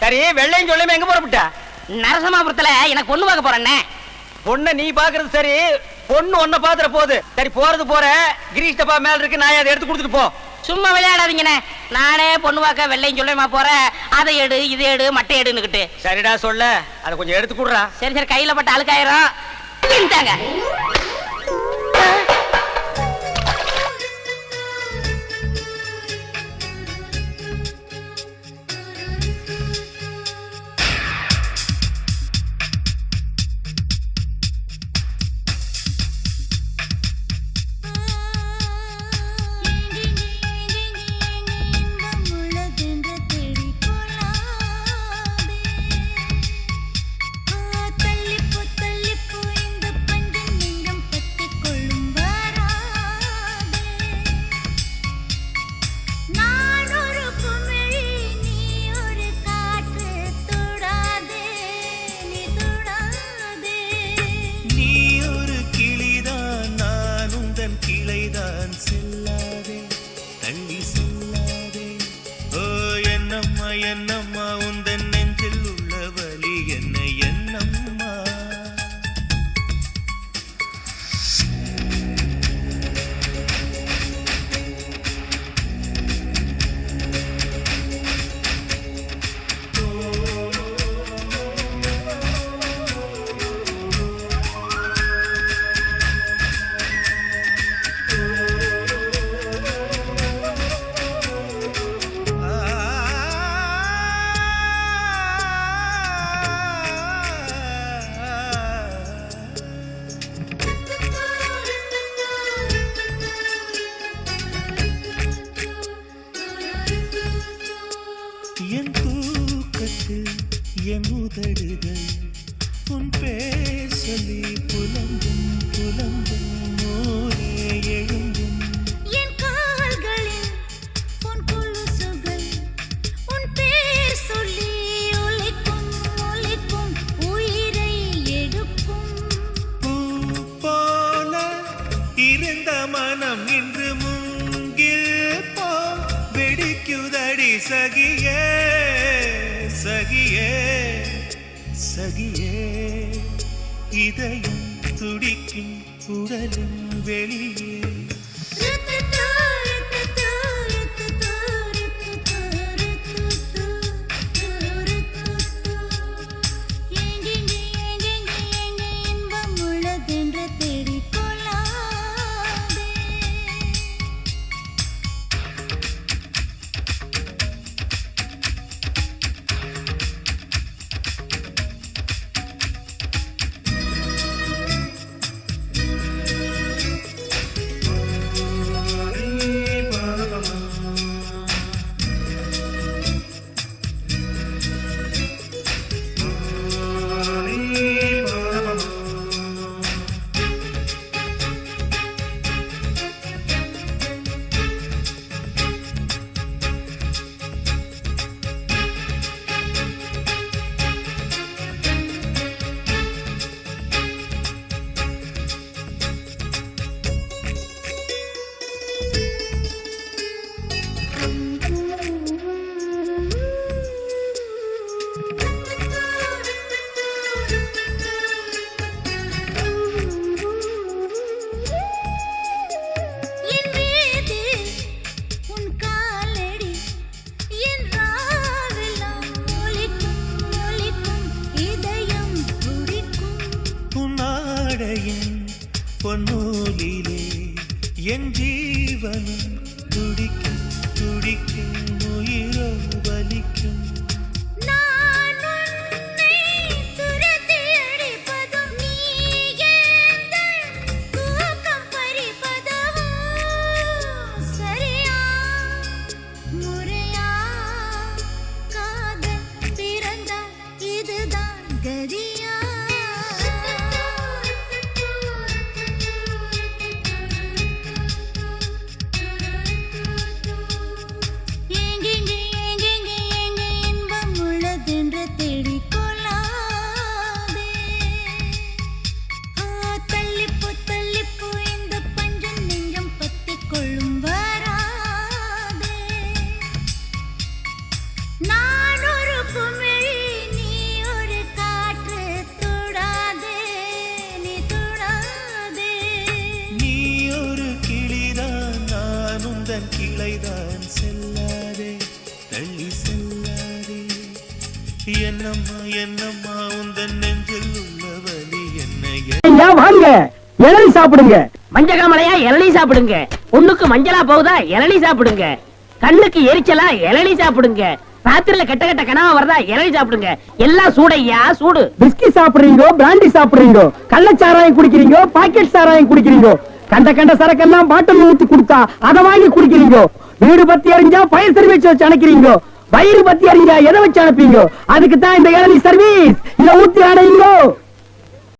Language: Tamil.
சரி, வெள்ளையும் சொல்லையும் எங்க போறப்பட்ட? நரசமாபுரத்துல எனக்கு பொண்ணு பார்க்க போறேன்னே. பொண்ணை நீ பாக்குறது சரி, பொண்ணு ஒன்ன பாத்துற போகுது. சரி, போறது போற. கிரீஷ் டப்பா மேல இருக்கு, நான் அதை எடுத்து கொடுத்துட்டு போ. சும்மா விளையாடாதீங்கண்ணே. நானே பொண்ணு பார்க்க வெள்ளையும் சொல்லையுமா போறேன். அதை எடு, இதை எடு, மட்டை எடுன்னுக்கிட்டு. சரிடா, சொல்ல அதை கொஞ்சம் எடுத்து கொடுறா. சரி சரி, கையில பட்ட அழுக்காயிரம். இந்தாங்க. என்னம்மா உந்தன் நெஞ்சில் உள்ள வலி என்ன என்னம்மா? என் தூக்கத்தில் என் உதடுகள் உன் பேர் சொல்லி புலம்பும் புலம்பும் மோரே எழும்பும். என் கால்களில் உன் கொலுசுகள் உன் பேர் சொல்லி ஒலிக்கும் ஒலிக்கும் உயிரை எடுக்கும். பூ போல இருந்த மனம் இன்று மூங்கில் போ வெடிக்குதடி சகியே சகியே சகியே. இதயம் துடிக்கும் உடலும் வெளியே. இன்பம் உள்ளதென்று தேடிக்கொள்ளாதே. பொன்னூலிலே என் ஜீவனும் துடிக்கும் துடிக்கும் உயிரோ வலிக்கும். என்னம்மா உந்தன் நெஞ்சில் உள்ள வலி என்ன ஐயா வாங்க இளநீ சாப்பிடுங்க. மஞ்ச காமலையா இளநீ சாப்பிடுங்க. பொண்ணுக்கு மஞ்சளா போகுதா இளநீ சாப்பிடுங்க. கண்ணுக்கு எரிச்சலா இளநீ சாப்பிடுங்க. ராத்திரில கெட்ட கெட்ட கனவா வருதா இளநீ சாப்பிடுங்க. எல்லாம் சூடையா சூடு. பிஸ்கி சாப்பிடுறீங்க, பிராண்டி சாப்பிடுறீங்க, கள்ளச்சாராயம் குடிக்கிறீங்க, பாக்கெட் சாராயம் குடிக்கிறீங்க, கண்ட கண்ட சரக்கெல்லாம் பாட்டில் ஊத்தி கொடுத்தா அதை வாங்கி குடிக்கிறீங்க. வீடு பத்தி அறிஞ்சா ஃபயர் சர்வீஸ் வச்சு அணைக்கிறீங்க. வயிறு பத்தி அறிஞ்சா எதை வச்சு அனுப்பீங்க? அதுக்கு தான் இந்த இளநீ சர்வீஸ். இதை ஊத்தி அடையுங்க.